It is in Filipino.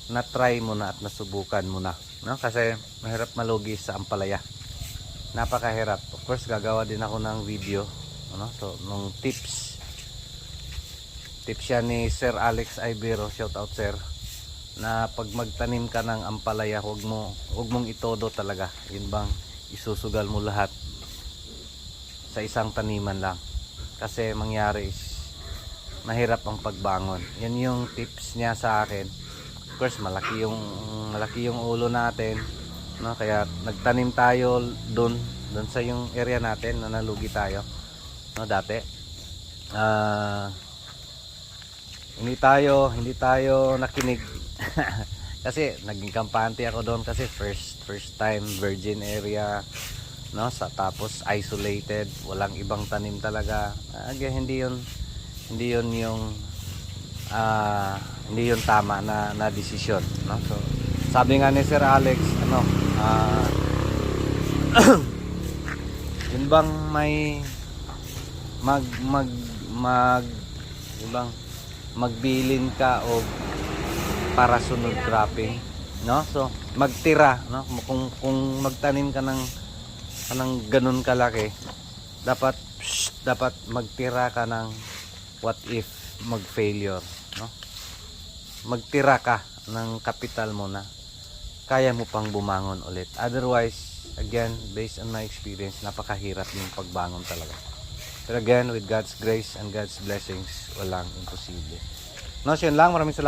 na-try mo na at nasubukan mo na, no? Kasi mahirap malugi sa ampalaya. Napakahirap. Of course, gagawa din ako ng video, ano? So, nung tips yan ni Sir Alex Ibero, shout out sir, na pag magtanim ka ng ampalaya, huwag mong itodo talaga. Yun bang isusugal mo lahat sa isang taniman lang. Kasi mangyari is mahirap ang pagbangon. Yan yung tips niya sa akin. Of course, malaki yung ulo natin, no? Kaya nagtanim tayo doon sa yung area natin na nalugi tayo, no, dati. Hindi tayo nakinig. Kasi naging kampante ako doon kasi first time virgin area, no, tapos isolated, walang ibang tanim talaga. Again, hindi yun tama na desisyon, no? So sabi nga ni Sir Alex, ano, yun bang may yun bang magbilin ka o para sunod cropping, no? So magtira, no? Kung magtanim ka ng ganun kalaki, dapat magtira ka ng what if mag-failure, no? Magtira ka ng capital mo na kaya mo pang bumangon ulit. Otherwise, again, based on my experience, napakahirap yung pagbangon talaga. Pero again, with God's grace and God's blessings, walang imposible. No, so yun lang. Maraming salamat.